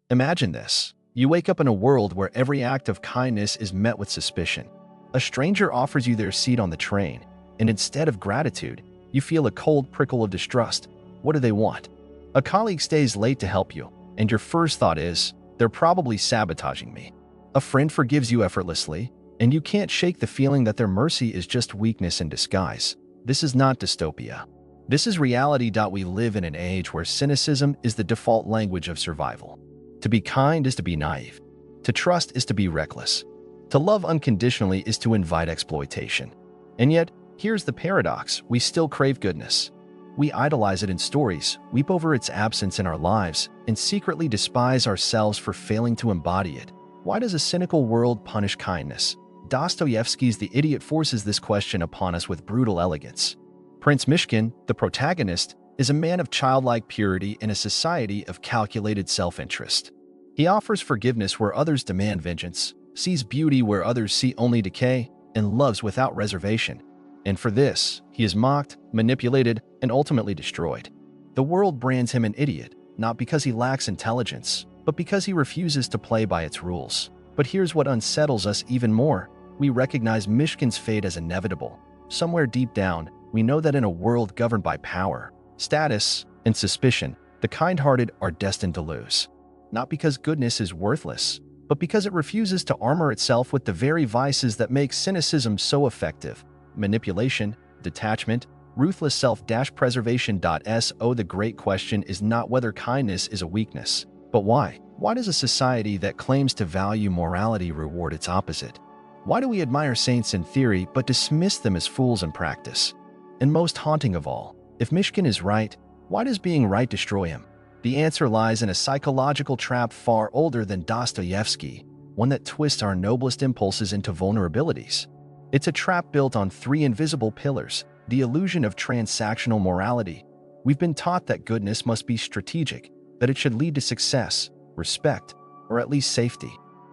Imagine this. You wake up in a world where every act of kindness is met with suspicion. A stranger offers you their seat on the train, and instead of gratitude, you feel a cold prickle of distrust. What do they want? A colleague stays late to help you, and your first thought is, they're probably sabotaging me. A friend forgives you effortlessly, and you can't shake the feeling that their mercy is just weakness in disguise. This is not dystopia. This is reality. We live in an age where cynicism is the default language of survival. To be kind is to be naive. To trust is to be reckless. To love unconditionally is to invite exploitation. And yet, here's the paradox: we still crave goodness. We idolize it in stories, weep over its absence in our lives, and secretly despise ourselves for failing to embody it. Why does a cynical world punish kindness? Dostoevsky's The Idiot forces this question upon us with brutal elegance. Prince Myshkin, the protagonist, is a man of childlike purity in a society of calculated self-interest. He offers forgiveness where others demand vengeance, sees beauty where others see only decay, and loves without reservation. And for this, he is mocked, manipulated, and ultimately destroyed. The world brands him an idiot, not because he lacks intelligence, but because he refuses to play by its rules. But here's what unsettles us even more. We recognize Myshkin's fate as inevitable. Somewhere deep down, we know that in a world governed by power, status, and suspicion, the kind-hearted are destined to lose. Not because goodness is worthless, but because it refuses to armor itself with the very vices that make cynicism so effective: manipulation, detachment, ruthless self-preservation. So the great question is not whether kindness is a weakness, but why? Why does a society that claims to value morality reward its opposite? Why do we admire saints in theory but dismiss them as fools in practice? And most haunting of all, if Myshkin is right, why does being right destroy him? The answer lies in a psychological trap far older than Dostoevsky, one that twists our noblest impulses into vulnerabilities. It's a trap built on three invisible pillars: the illusion of transactional morality. We've been taught that goodness must be strategic, that it should lead to success, respect, or at least safety.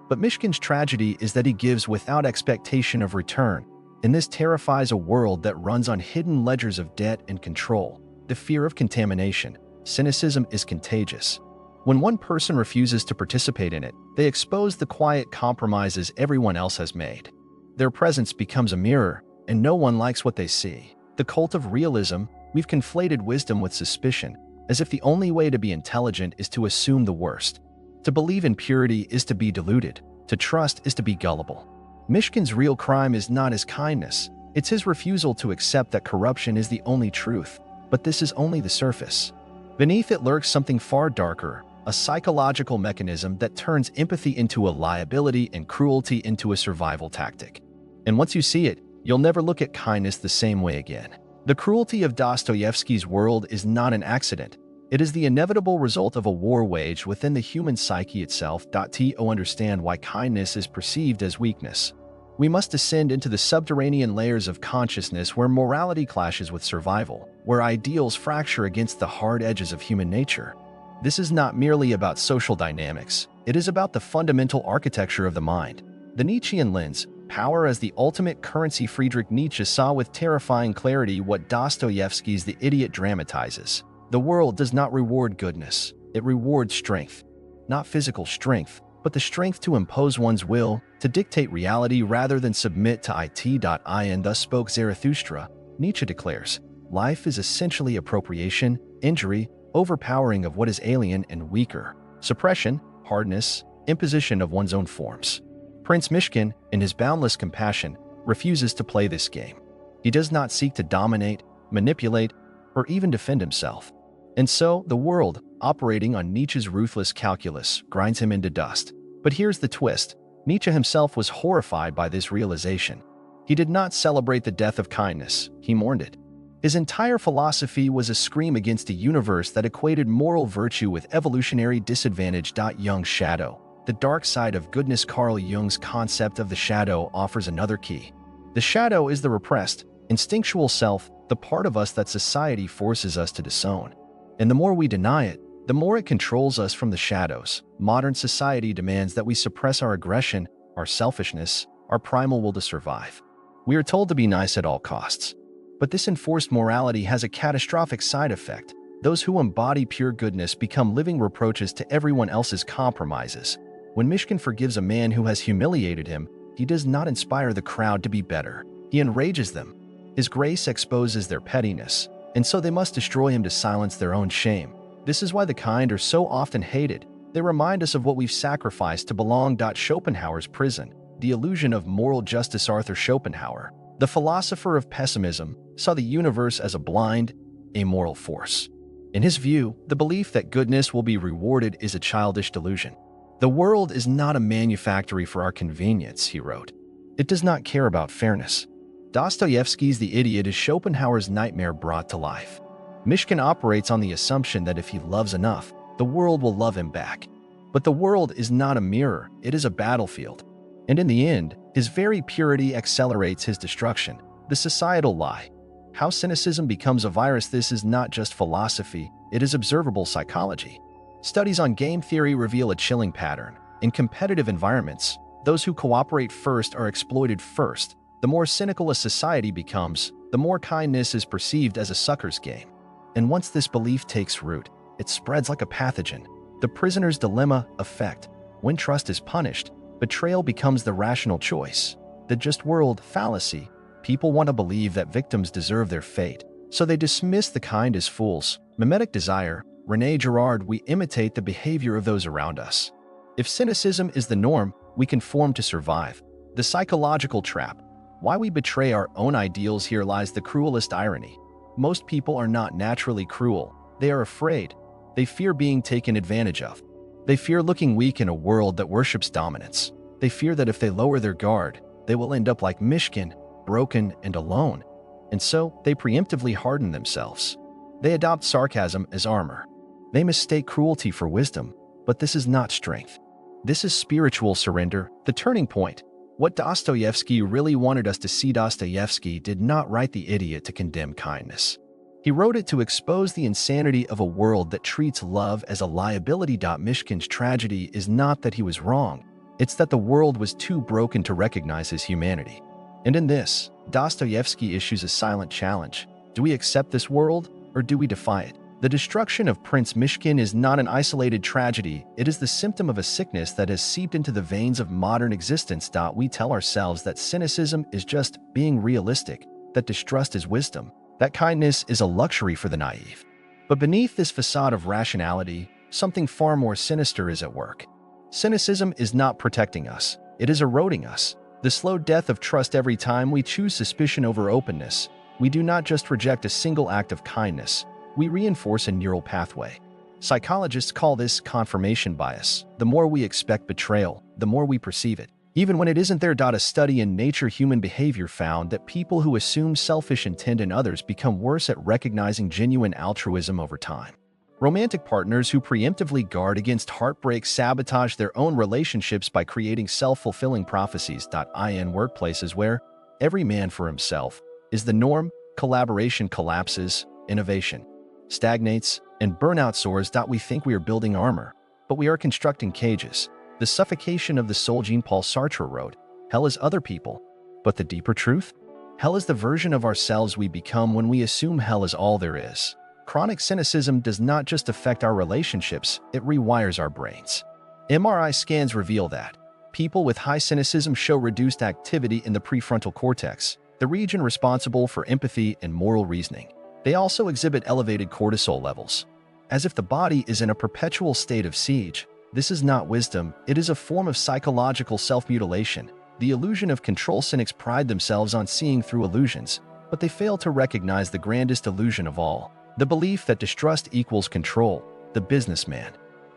But Myshkin's tragedy is that he gives without expectation of return, and this terrifies a world that runs on hidden ledgers of debt and control. The fear of contamination. Cynicism is contagious. When one person refuses to participate in it, they expose the quiet compromises everyone else has made. Their presence becomes a mirror, and no one likes what they see. The cult of realism. We've conflated wisdom with suspicion, as if the only way to be intelligent is to assume the worst. To believe in purity is to be deluded. To trust is to be gullible. Myshkin's real crime is not his kindness. It's his refusal to accept that corruption is the only truth. But this is only the surface. Beneath it lurks something far darker, a psychological mechanism that turns empathy into a liability and cruelty into a survival tactic. And once you see it, you'll never look at kindness the same way again. The cruelty of Dostoevsky's world is not an accident. It is the inevitable result of a war waged within the human psyche itself. To understand why kindness is perceived as weakness, we must descend into the subterranean layers of consciousness where morality clashes with survival, where ideals fracture against the hard edges of human nature. This is not merely about social dynamics, it is about the fundamental architecture of the mind. The Nietzschean lens, power as the ultimate currency. Friedrich Nietzsche saw with terrifying clarity what Dostoevsky's The Idiot dramatizes. The world does not reward goodness, it rewards strength. Not physical strength, but the strength to impose one's will, to dictate reality rather than submit to it. And thus spoke Zarathustra. Nietzsche declares, life is essentially appropriation, injury, overpowering of what is alien and weaker, suppression, hardness, imposition of one's own forms. Prince Myshkin, in his boundless compassion, refuses to play this game. He does not seek to dominate, manipulate, or even defend himself. And so, the world, operating on Nietzsche's ruthless calculus, grinds him into dust. But here's the twist. Nietzsche himself was horrified by this realization. He did not celebrate the death of kindness, he mourned it. His entire philosophy was a scream against a universe that equated moral virtue with evolutionary disadvantage. Jung's shadow. The dark side of goodness. Carl Jung's concept of the shadow offers another key. The shadow is the repressed, instinctual self, the part of us that society forces us to disown. And the more we deny it, the more it controls us from the shadows. Modern society demands that we suppress our aggression, our selfishness, our primal will to survive. We are told to be nice at all costs. But this enforced morality has a catastrophic side effect. Those who embody pure goodness become living reproaches to everyone else's compromises. When Myshkin forgives a man who has humiliated him, he does not inspire the crowd to be better. He enrages them. His grace exposes their pettiness, and so they must destroy him to silence their own shame. This is why the kind are so often hated. They remind us of what we've sacrificed to belong. Schopenhauer's prison, the illusion of moral justice. Arthur Schopenhauer, the philosopher of pessimism, saw the universe as a blind, amoral force. In his view, the belief that goodness will be rewarded is a childish delusion. The world is not a manufactory for our convenience, he wrote. It does not care about fairness. Dostoevsky's The Idiot is Schopenhauer's nightmare brought to life. Myshkin operates on the assumption that if he loves enough, the world will love him back. But the world is not a mirror, it is a battlefield. And in the end, his very purity accelerates his destruction. The societal lie. How cynicism becomes a virus. This is not just philosophy, it is observable psychology. Studies on game theory reveal a chilling pattern. In competitive environments, those who cooperate first are exploited first. The more cynical a society becomes, the more kindness is perceived as a sucker's game. And once this belief takes root, it spreads like a pathogen. The prisoner's dilemma effect. When trust is punished, betrayal becomes the rational choice. The just world fallacy. People want to believe that victims deserve their fate, so they dismiss the kind as fools. Mimetic desire. René Girard, we imitate the behavior of those around us. If cynicism is the norm, we conform to survive. The psychological trap. Why we betray our own ideals. Here lies the cruelest irony. Most people are not naturally cruel. They are afraid. They fear being taken advantage of. They fear looking weak in a world that worships dominance. They fear that if they lower their guard, they will end up like Myshkin, broken and alone. And so, they preemptively harden themselves. They adopt sarcasm as armor. They mistake cruelty for wisdom, but this is not strength. This is spiritual surrender, the turning point. What Dostoevsky really wanted us to see. Dostoevsky did not write The Idiot to condemn kindness. He wrote it to expose the insanity of a world that treats love as a liability. Myshkin's tragedy is not that he was wrong, it's that the world was too broken to recognize his humanity. And in this, Dostoevsky issues a silent challenge. Do we accept this world, or do we defy it? The destruction of Prince Myshkin is not an isolated tragedy, it is the symptom of a sickness that has seeped into the veins of modern existence. We tell ourselves that cynicism is just being realistic, that distrust is wisdom, that kindness is a luxury for the naive. But beneath this facade of rationality, something far more sinister is at work. Cynicism is not protecting us, it is eroding us. The slow death of trust. Every time we choose suspicion over openness, we do not just reject a single act of kindness, we reinforce a neural pathway. Psychologists call this confirmation bias. The more we expect betrayal, the more we perceive it, even when it isn't there. A study in Nature Human Behavior found that people who assume selfish intent in others become worse at recognizing genuine altruism over time. Romantic partners who preemptively guard against heartbreak sabotage their own relationships by creating self-fulfilling prophecies. In workplaces where every man for himself is the norm, collaboration collapses, innovation stagnates, and burnout soars. We think we are building armor, but we are constructing cages. The suffocation of the soul. Jean-Paul Sartre wrote, "Hell is other people." But the deeper truth? Hell is the version of ourselves we become when we assume hell is all there is. Chronic cynicism does not just affect our relationships, it rewires our brains. MRI scans reveal that people with high cynicism show reduced activity in the prefrontal cortex, the region responsible for empathy and moral reasoning. They also exhibit elevated cortisol levels, as if the body is in a perpetual state of siege. This is not wisdom, it is a form of psychological self-mutilation. The illusion of control. Cynics pride themselves on seeing through illusions, but they fail to recognize the grandest illusion of all, the belief that distrust equals control. The businessman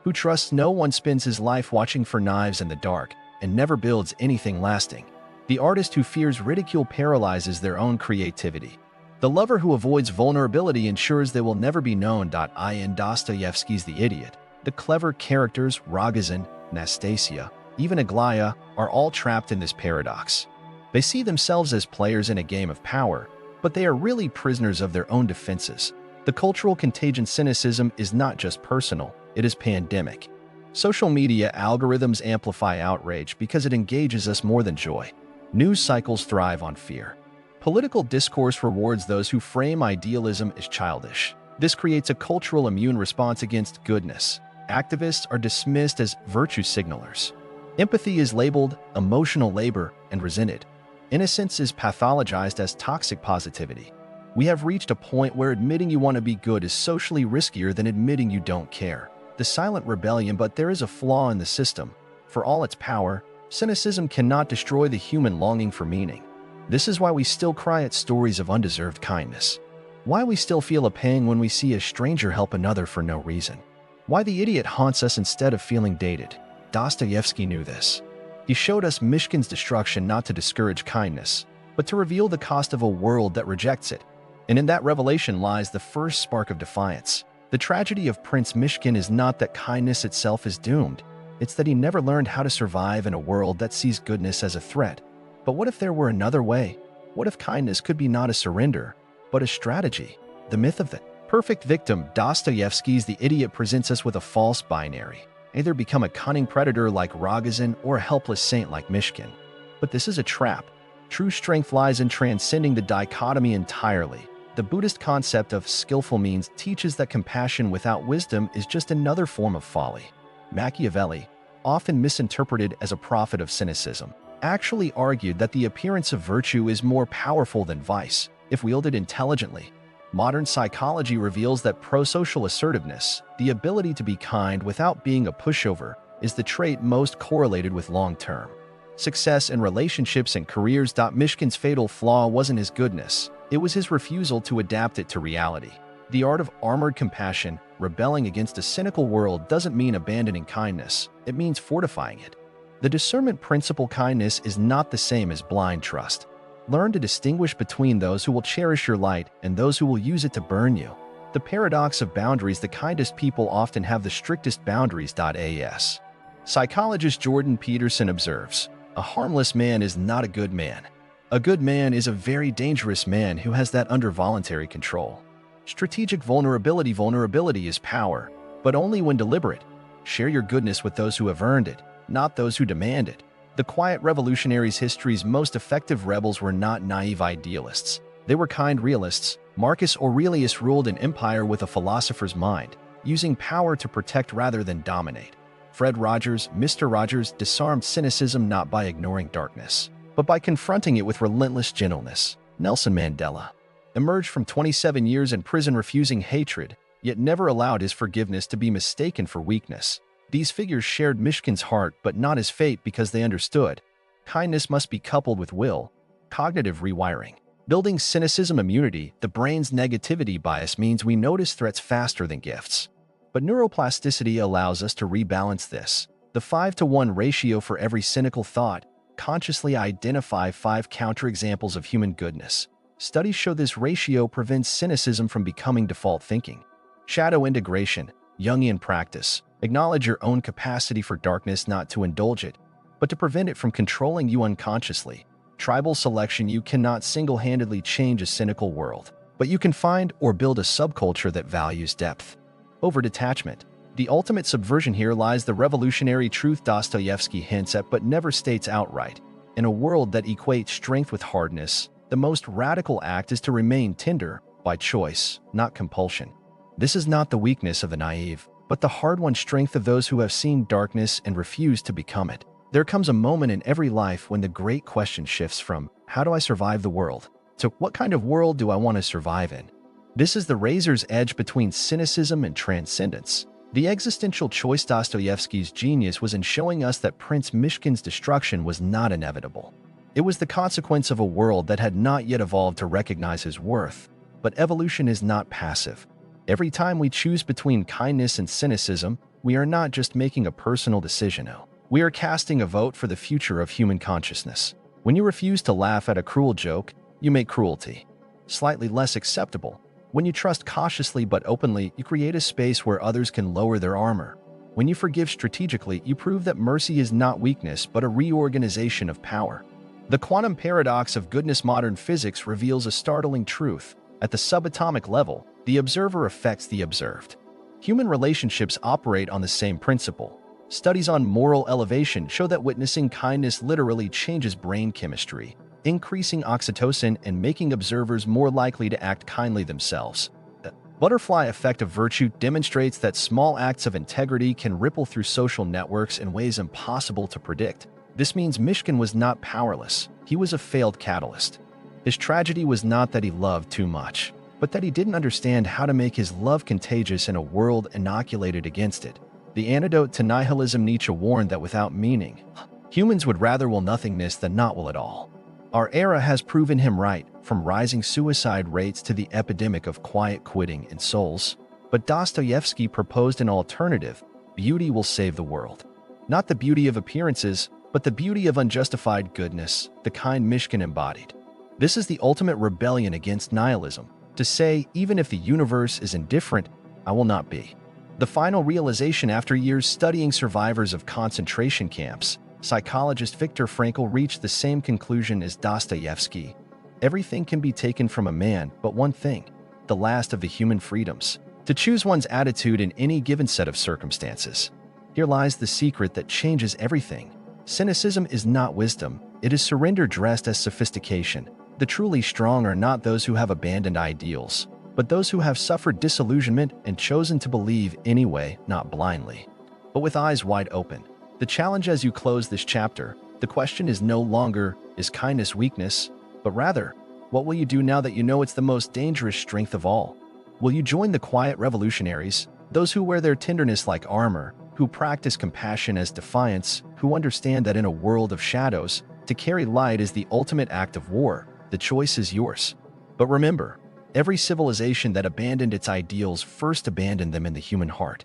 who trusts no one spends his life watching for knives in the dark and never builds anything lasting. The artist who fears ridicule paralyzes their own creativity. The lover who avoids vulnerability ensures they will never be known. In Dostoevsky's The Idiot, the clever characters Rogozin, Nastasia, even Aglaya are all trapped in this paradox. They see themselves as players in a game of power, but they are really prisoners of their own defenses. The cultural contagion. Cynicism is not just personal, it is pandemic. Social media algorithms amplify outrage because it engages us more than joy. News cycles thrive on fear. Political discourse rewards those who frame idealism as childish. This creates a cultural immune response against goodness. Activists are dismissed as virtue signalers. Empathy is labeled emotional labor and resented. Innocence is pathologized as toxic positivity. We have reached a point where admitting you want to be good is socially riskier than admitting you don't care. The silent rebellion, but there is a flaw in the system. For all its power, cynicism cannot destroy the human longing for meaning. This is why we still cry at stories of undeserved kindness. Why we still feel a pang when we see a stranger help another for no reason. Why the idiot haunts us instead of feeling dated. Dostoevsky knew this. He showed us Myshkin's destruction not to discourage kindness, but to reveal the cost of a world that rejects it. And in that revelation lies the first spark of defiance. The tragedy of Prince Myshkin is not that kindness itself is doomed. It's that he never learned how to survive in a world that sees goodness as a threat. But what if there were another way? What if kindness could be not a surrender, but a strategy? The myth of the perfect victim. Dostoevsky's The Idiot presents us with a false binary. Either become a cunning predator like Rogozin or a helpless saint like Myshkin. But this is a trap. True strength lies in transcending the dichotomy entirely. The Buddhist concept of skillful means teaches that compassion without wisdom is just another form of folly. Machiavelli, often misinterpreted as a prophet of cynicism, actually argued that the appearance of virtue is more powerful than vice, if wielded intelligently. Modern psychology reveals that prosocial assertiveness, the ability to be kind without being a pushover, is the trait most correlated with long-term success in relationships and careers. Myshkin's fatal flaw wasn't his goodness, it was his refusal to adapt it to reality. The art of armored compassion, rebelling against a cynical world, doesn't mean abandoning kindness, it means fortifying it. The discernment principle: kindness is not the same as blind trust. Learn to distinguish between those who will cherish your light and those who will use it to burn you. The paradox of boundaries: the kindest people often have the strictest boundaries. As psychologist Jordan Peterson observes, a harmless man is not a good man. A good man is a very dangerous man who has that under voluntary control. Strategic vulnerability: vulnerability is power, but only when deliberate. Share your goodness with those who have earned it, not those who demand it. The quiet revolutionaries' history's most effective rebels were not naive idealists. They were kind realists. Marcus Aurelius ruled an empire with a philosopher's mind, using power to protect rather than dominate. Fred Rogers, Mr. Rogers, disarmed cynicism not by ignoring darkness, but by confronting it with relentless gentleness. Nelson Mandela emerged from 27 years in prison refusing hatred, yet never allowed his forgiveness to be mistaken for weakness. These figures shared Myshkin's heart but not his fate because they understood. Kindness must be coupled with will, cognitive rewiring. Building cynicism immunity: the brain's negativity bias means we notice threats faster than gifts. But neuroplasticity allows us to rebalance this. The 5-to-1 ratio: for every cynical thought, consciously identify 5 counterexamples of human goodness. Studies show this ratio prevents cynicism from becoming default thinking. Shadow integration, Jungian practice: acknowledge your own capacity for darkness, not to indulge it, but to prevent it from controlling you unconsciously. Tribal selection: you cannot single-handedly change a cynical world, but you can find or build a subculture that values depth over detachment. The ultimate subversion: here lies the revolutionary truth Dostoevsky hints at but never states outright. In a world that equates strength with hardness, the most radical act is to remain tender, by choice, not compulsion. This is not the weakness of the naive, but the hard-won strength of those who have seen darkness and refuse to become it. There comes a moment in every life when the great question shifts from, how do I survive the world, to what kind of world do I want to survive in? This is the razor's edge between cynicism and transcendence. The existential choice: Dostoevsky's genius was in showing us that Prince Myshkin's destruction was not inevitable. It was the consequence of a world that had not yet evolved to recognize his worth. But evolution is not passive. Every time we choose between kindness and cynicism, we are not just making a personal decision. We are casting a vote for the future of human consciousness. When you refuse to laugh at a cruel joke, you make cruelty slightly less acceptable. When you trust cautiously but openly, you create a space where others can lower their armor. When you forgive strategically, you prove that mercy is not weakness but a reorganization of power. The quantum paradox of goodness: modern physics reveals a startling truth. At the subatomic level, the observer affects the observed. Human relationships operate on the same principle. Studies on moral elevation show that witnessing kindness literally changes brain chemistry, increasing oxytocin and making observers more likely to act kindly themselves. Butterfly effect of virtue demonstrates that small acts of integrity can ripple through social networks in ways impossible to predict. This means Myshkin was not powerless. He was a failed catalyst. His tragedy was not that he loved too much, but that he didn't understand how to make his love contagious in a world inoculated against it. The antidote to nihilism, Nietzsche warned that without meaning, humans would rather will nothingness than not will at all. Our era has proven him right, from rising suicide rates to the epidemic of quiet quitting in souls. But Dostoevsky proposed an alternative: beauty will save the world. Not the beauty of appearances, but the beauty of unjustified goodness, the kind Myshkin embodied. This is the ultimate rebellion against nihilism, to say, even if the universe is indifferent, I will not be. The final realization after years studying survivors of concentration camps, psychologist Viktor Frankl reached the same conclusion as Dostoevsky. Everything can be taken from a man but one thing, the last of the human freedoms, to choose one's attitude in any given set of circumstances. Here lies the secret that changes everything. Cynicism is not wisdom, it is surrender dressed as sophistication. The truly strong are not those who have abandoned ideals, but those who have suffered disillusionment and chosen to believe anyway, not blindly, but with eyes wide open. The challenge as you close this chapter, the question is no longer, is kindness weakness? But rather, what will you do now that you know it's the most dangerous strength of all? Will you join the quiet revolutionaries, those who wear their tenderness like armor, who practice compassion as defiance, who understand that in a world of shadows, to carry light is the ultimate act of war? The choice is yours. But remember, every civilization that abandoned its ideals first abandoned them in the human heart.